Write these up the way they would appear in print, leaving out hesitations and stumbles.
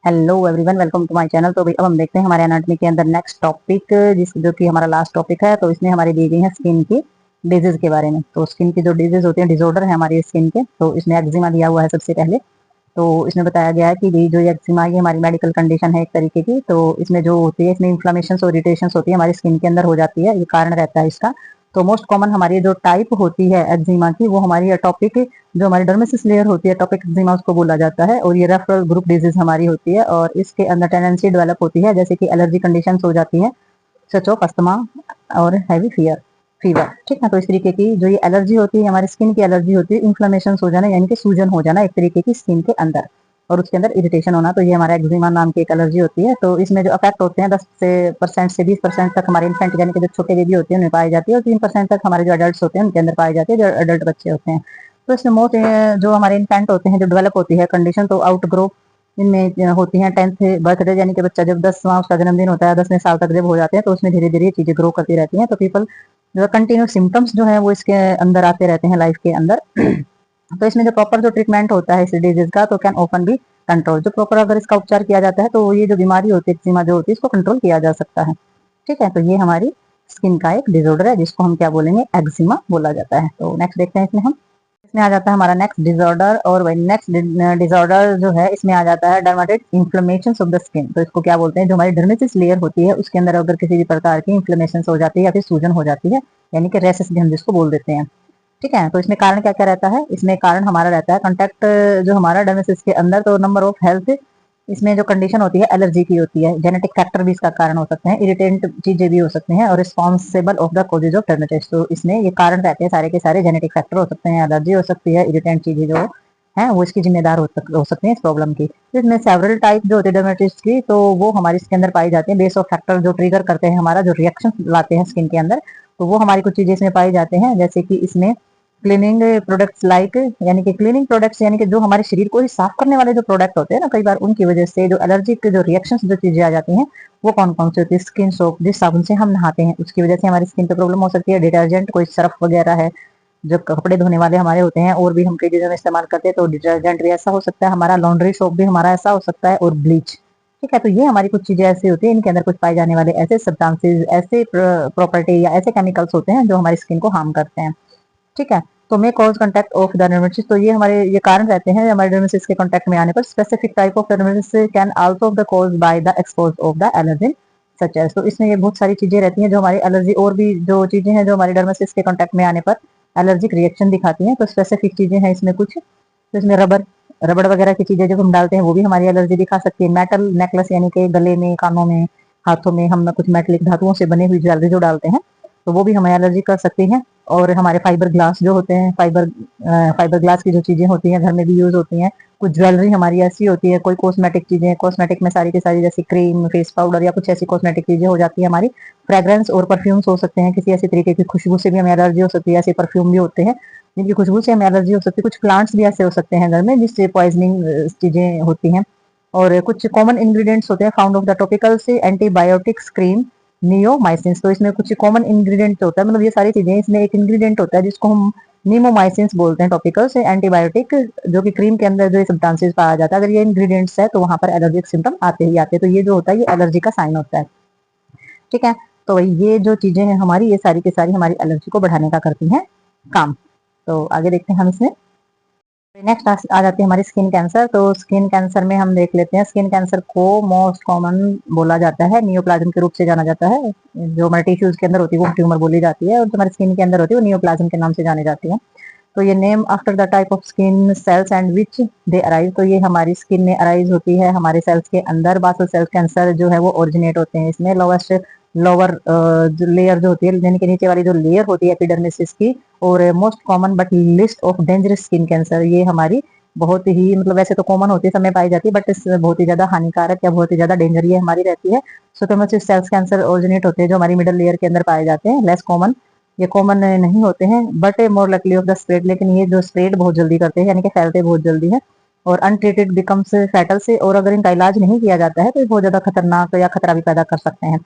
Hello everyone, welcome to my channel. तो भाई अब हम देखते हैं हमारे एनाटॉमी के अंदर नेक्स्ट टॉपिक, जिस जो कि हमारा लास्ट टॉपिक है। तो इसमें हमारी दी गई है स्किन की डिजीज के बारे में। तो स्किन की जो डिजीज होती है, डिसऑर्डर है हमारी स्किन के, तो इसमें एक्जिमा दिया हुआ है सबसे पहले। तो इसमें बताया गया है कि ये जो एक्जिमा ये हमारी मेडिकल कंडीशन है एक तरीके की। तो इसमें जो होती है, इसमें इन्फ्लेमेशन और इरिटेशन होती है हमारी स्किन के अंदर हो जाती है, ये कारण रहता है इसका। तो मोस्ट कॉमन हमारी जो टाइप होती है एक्जिमा की, वो हमारी एटॉपिक, जो हमारी डर्मिसिस लेयर होती है, एटॉपिक एक्जिमा उसको बोला जाता है। और ये रेफरल ग्रुप डिजीज हमारी होती है, और इसके अंदर टेंडेंसी डेवलप होती है जैसे कि एलर्जी कंडीशन हो जाती है, सच ऑफ अस्थमा और हैवी फीवर। ठीक है, तो इस तरीके की जो ये एलर्जी होती है, हमारी स्किन की एलर्जी होती है, इन्फ्लेमेशन हो जाना यानी कि सूजन हो जाना एक तरीके की स्किन के अंदर, और उसके अंदर इरिटेशन होना, तो ये हमारा एक्जिमा नाम की एक एलर्जी होती है। तो इसमें जो अफेक्ट होते हैं 10% से 20% तक हमारे इन्फेंट यानी कि जो छोटे बेबी होते हैं उनमें पाई जाती है, और 3% तक हमारे जो अडल्ट होते हैं उनके अंदर पाई जाती है, जो अडल्ट बच्चे होते हैं। तो इसमें मोस्ट जो हमारे इन्फेंट होते हैं, जो डेवलप होती है कंडीशन, तो आउट ग्रो इनमें होती हैं 10th बर्थडे, यानी कि बच्चा जब 10वां उसका जन्मदिन होता है, 10वें साल तक जब हो जाते हैं, तो उसमें धीरे धीरे चीजें ग्रो करती रहती हैं। तो पीपल जो कंटिन्यू सिम्टम्स जो है वो इसके अंदर आते रहते हैं लाइफ के अंदर। तो इसमें जो प्रॉपर जो ट्रीटमेंट होता है इस डिजीज का, तो कैन ओपन बी कंट्रोल। जो प्रॉपर अगर इसका उपचार किया जाता है, तो ये जो बीमारी होती है एक्जिमा जो होती है, इसको कंट्रोल किया जा सकता है। ठीक है, तो ये हमारी स्किन का एक डिसऑर्डर है जिसको हम क्या बोलेंगे, एक्जिमा बोला जाता है। तो नेक्स्ट देखते हैं इसमें हम। इसमें आ जाता है हमारा नेक्स्ट डिसऑर्डर, और वही नेक्स्ट डिसऑर्डर जो है इसमें आ जाता है डर्मेटोइड इन्फ्लेमेशन ऑफ द स्किन। तो इसको क्या बोलते हैं, जो हमारी डर्मेटिस लेयर होती है उसके अंदर अगर किसी भी प्रकार की इन्फ्लेमेशन हो जाती है या फिर सूजन हो जाती है, यानी कि रेसेस भी हम जिसको बोल देते हैं। ठीक है, तो इसमें कारण क्या क्या रहता है, इसमें कारण हमारा रहता है कॉन्टैक्ट जो हमारा डर्मेटिस के अंदर, तो नंबर ऑफ हेल्थ, इसमें जो कंडीशन होती है एलर्जी की होती है, जेनेटिक फैक्टर भी इसका कारण हो सकते हैं, इरिटेंट चीजें भी हो सकती हैं, और responsible of the causes of dermatitis. तो इसमें ये कारण रहते हैं सारे के सारे, जेनेटिक फैक्टर हो सकते हैं, एलर्जी हो सकती है, इरिटेंट चीजें जो है वो इसकी जिम्मेदार हो सकती है इस प्रॉब्लम की। तो इसमें सेवरल टाइप जो होते हैं डर्मेटिस की, तो वो हमारी स्किन के अंदर पाई जाती है। बेस ऑफ फैक्टर जो ट्रिगर करते हैं हमारा जो रिएक्शन लाते हैं स्किन के अंदर, तो वो हमारी कुछ चीजें इसमें पाई जाते हैं, जैसे कि इसमें क्लीनिंग प्रोडक्ट्स लाइक, यानी कि क्लीनिंग प्रोडक्ट्स यानी कि जो हमारे शरीर को ही साफ करने वाले जो प्रोडक्ट होते हैं ना, कई बार उनकी वजह से जो एलर्जिक जो रिएक्शंस जो चीजें आ जाती हैं, वो कौन कौन सी होती है। स्किन सोप, जिस साबुन से हम नहाते हैं उसकी वजह से हमारी स्किन पे प्रॉब्लम हो सकती है। डिटर्जेंट, कोई सर्फ वगैरह है, जो कपड़े धोने वाले हमारे होते हैं, और भी हम कई चीजों में इस्तेमाल करते हैं, तो डिटर्जेंट भी ऐसा हो सकता है हमारा, लॉन्ड्री सोप भी हमारा ऐसा हो सकता है, और ब्लीच। ठीक है, तो ये हमारी कुछ चीजें ऐसी होती है, इनके अंदर कुछ पाए जाने वाले ऐसे सब्सटेंसेस, ऐसे प्रॉपर्टी या ऐसे केमिकल्स होते हैं जो हमारी स्किन को हार्म करते हैं। ठीक है, तो may cause contact of the dermatitis, तो ये हमारे ये कारण रहते हैं हमारे डर्मेटिस के कॉन्टैक्ट में आने पर। Specific type of dermatitis can also the cause by the expose of the allergen such as. तो इसमें ये बहुत सारी चीजें रहती हैं जो हमारी एलर्जी, और भी जो चीजें हैं जो हमारी डर्मेटिस के कॉन्टैक्ट में आने पर एलर्जिक रिएक्शन दिखाती हैं। तो स्पेसिफिक चीजें हैं इसमें कुछ, तो इसमें रबर रबड़ वगैरह की चीजें जब हम डालते हैं वो भी हमारी एलर्जी दिखा सकती है। मेटल नेकलेस यानी कि गले में, कानों में, हाथों में हम कुछ मेटलिक धातुओं से बनी हुई ज्वेलरी जो डालते हैं, तो वो भी हमें एलर्जी कर सकती है। और हमारे फाइबर ग्लास जो होते हैं, फाइबर ग्लास की जो चीजें होती हैं घर में भी यूज होती हैं। कुछ ज्वेलरी हमारी ऐसी होती है, कोई कॉस्मेटिक चीजें, कॉस्मेटिक में सारी की सारी जैसे क्रीम, फेस पाउडर या कुछ ऐसी कॉस्मेटिक चीजें हो जाती है हमारी। फ्रेग्रेंस और परफ्यूम्स हो सकते हैं, किसी ऐसी तरीके की खुशबू से भी हमें एलर्जी हो सकती है। ऐसे परफ्यूम भी होते हैं जिनकी खुशबू से हमें एलर्जी हो सकती है। कुछ प्लांट्स भी ऐसे हो सकते हैं घर में जिससे पॉइजनिंग चीजें होती हैं। और कुछ कॉमन इंग्रेडिएंट्स होते हैं फाउंड ऑफ द टॉपिकल से एंटीबायोटिक्स क्रीम नियोमाइसिन। तो इसमें कुछ कॉमन इंग्रेडिएंट होता है, मतलब ये सारी चीजें, इसमें एक इंग्रेडिएंट होता है जिसको हम नीमोमाइसिन बोलते हैं, टॉपिकल से एंटीबायोटिक, जो कि क्रीम के अंदर जो सब्सटेंसेस पाया जाता है, अगर ये इंग्रेडिएंट्स है तो वहां पर एलर्जिक सिम्टम आते ही आते हैं। तो ये जो होता है ये एलर्जी का साइन होता है। ठीक है, तो ये जो चीजें हैं हमारी, ये सारी की सारी हमारी एलर्जी को बढ़ाने का करती हैं काम। तो आगे देखते हैं हम इसमें। नेक्स्ट आ जाती है हमारी स्किन कैंसर। तो स्किन कैंसर में हम देख लेते हैं, स्किन कैंसर को मोस्ट कॉमन बोला जाता है नियोप्लाज्म के रूप से जाना जाता है। जो हमारे टिश्यूज के अंदर होती है वो ट्यूमर बोली जाती है, और जो हमारी स्किन के अंदर होती है वो नियोप्लाज्म के नाम से जानी जाती है। तो ये name after the type of skin cells and which they arise, तो ये हमारी स्किन में अराइज होती है हमारे सेल्स के अंदर। बासल सेल कैंसर जो है वो ओरिजिनेट होते हैं इसमें। लोअर लेयर जो होती है, यानी कि नीचे वाली जो लेयर होती है एपिडर्मिस की। और most common but list of dangerous skin cancer, ये हमारी बहुत ही, मतलब वैसे तो कॉमन होती है, समय पाई जाती है, बट इस बहुत ही ज्यादा हानिकारक या बहुत ही ज्यादा डेंजर ये हमारी रहती है। स्क्वेमोसिस सेल्स कैंसर ओरिजिनेट होते हैं जो हमारी मिडल लेयर के अंदर पाए जाते हैं। लेस कॉमन, ये कॉमन नहीं होते हैं, but more likely of the spread, लेकिन ये जो स्प्रेड बहुत जल्दी करते हैं, यानी कि फैलते बहुत जल्दी है। और अनट्रीटेड बिकम्स फैटल से, और अगर इनका इलाज नहीं किया जाता है तो ये बहुत ज्यादा खतरनाक या खतरा भी पैदा कर सकते हैं।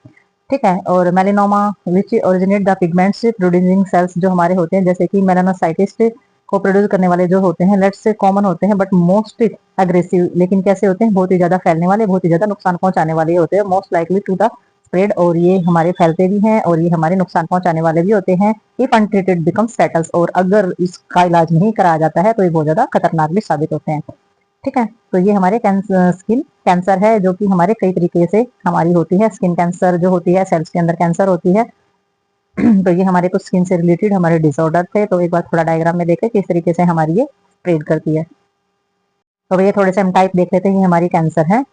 ठीक है, और melanoma which originate the pigments producing sales जो हमारे होते हैं, जैसे कि मेलानोसाइटिस को प्रोड्यूस करने वाले जो होते हैं लेट्स से कॉमन होते हैं बट मोस्ट अग्रेसिव, लेकिन कैसे होते हैं, बहुत ही ज्यादा फैलने वाले, बहुत ही ज्यादा नुकसान पहुंचाने वाले होते हैं, most likely to the spread, और ये हमारे फैलते भी हैं और ये हमारे नुकसान पहुंचाने वाले भी होते हैं। इफ अनट्रीटेड बिकम्स फेटल्स, और अगर इसका इलाज नहीं कराया जाता है तो ये बहुत ज्यादा खतरनाक भी साबित होते हैं। ठीक है, तो ये हमारे स्किन कैंसर है जो कि हमारे कई तरीके से हमारी होती है। स्किन कैंसर जो होती है, सेल्स के अंदर कैंसर होती है। तो ये हमारे कुछ स्किन से रिलेटेड हमारे डिसऑर्डर थे। तो एक बार थोड़ा डायग्राम में देखें किस तरीके से हमारी ये स्प्रेड करती है। तो ये थोड़े से हम टाइप देख लेते हैं, ये हमारी कैंसर है।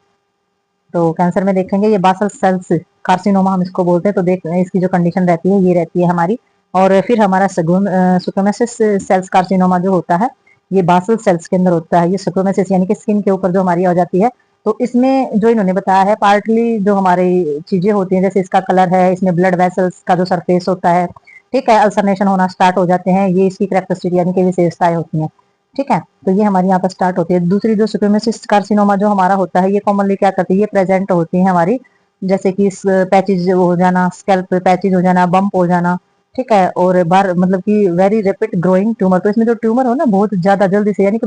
तो कैंसर में देखेंगे ये बासल सेल्स कार्सिनोमा हम इसको बोलते हैं। तो देख इसकी जो कंडीशन रहती है ये रहती है हमारी। और फिर हमारा सुक्रोमेसिस सेल्स कार्सिनोमा जो होता है ये बासल सेल्स के अंदर होता है। ये सुक्रोमेसिस यानी कि स्किन के ऊपर जो हमारी हो जाती है। तो इसमें जो इन्होंने बताया है पार्टली जो हमारी चीजें होती हैं, जैसे इसका कलर है, इसमें ब्लड वेसल्स का जो सरफेस होता है, ठीक है, अल्सरनेशन होना स्टार्ट हो जाते हैं, ये इसकी कैरेक्टरिस्टिक यानी कि विशेषताएं होती हैं। ठीक है, तो ये हमारी यहाँ पर स्टार्ट होती है। दूसरी जो सुक्रोमेसिस कार्सिनोमा जो हमारा होता है ये कॉमनली क्या करती है, ये प्रेजेंट होती है हमारी, जैसे कि पैचेज हो जाना, स्कैल्प पैचेज हो जाना, बम्प हो जाना, ठीक है, और बार मतलब कि वेरी रैपिड ग्रोइंग ट्यूमर। तो इसमें जो ट्यूमर हो ना बहुत ज्यादा जल्दी से यानी कि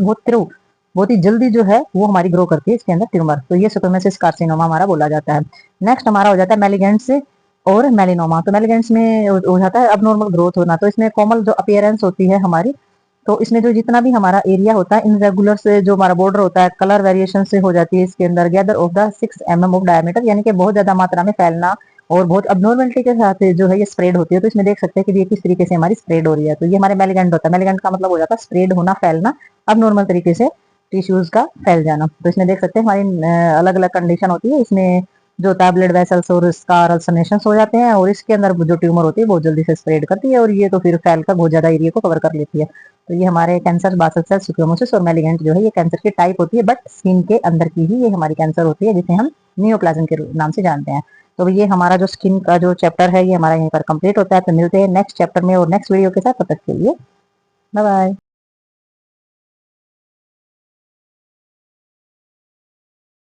बहुत ही जल्दी जो है वो हमारी ग्रो करती है इसके अंदर ट्यूमर। तो ये सुक्रोमेसिस कार्सिनोमा हमारा बोला जाता है। नेक्स्ट हमारा हो जाता है मेलिगेंट्स और मेलिनोमा। तो मेलिगेंट्स में हो जाता है अबनॉर्मल ग्रोथ होना। तो इसमें कॉमन जो अपीयरेंस होती है हमारी, तो इसमें जो जितना भी हमारा एरिया होता है इनरेगुलर से जो हमारा बॉर्डर होता है कलर वेरिएशन से हो जाती है इसके अंदर gather of the 6 mm of diameter, यानी कि बहुत ज्यादा मात्रा में फैलना और बहुत अबनॉर्मलिटी के साथ जो है ये स्प्रेड होती है। तो इसमें देख सकते हैं कि ये किस तरीके से हमारी स्प्रेड हो रही है। तो ये हमारे मेलिगेंट होता है। मेलिगेंट का मतलब हो जाता है स्प्रेड होना, फैलना, अबनॉर्मल तरीके से टिश्यूज का फैल जाना। तो इसमें देख सकते हैं हमारी अलग अलग कंडीशन होती है। इसमें जो होता है ब्लड वेसल्स और स्कार अल्सरेशन हो जाते हैं, और इसके अंदर जो ट्यूमर होती है बहुत जल्दी से स्प्रेड करती है और ये तो फिर फैलकर बहुत ज्यादा एरिया को कवर कर लेती है। तो ये हमारे कैंसर, बासल सेल, स्क्लेरोसिस और मेलिगेंट जो है ये कैंसर की टाइप होती है, बट स्किन के अंदर की ही ये हमारी कैंसर होती है जिसे हम नियोप्लाज्म के नाम से जानते हैं। तो ये हमारा जो स्किन का जो चैप्टर है ये हमारा यहीं पर कंप्लीट होता है। तो मिलते हैं नेक्स्ट चैप्टर में और नेक्स्ट वीडियो के साथ। तब तक के लिए बाय बाय।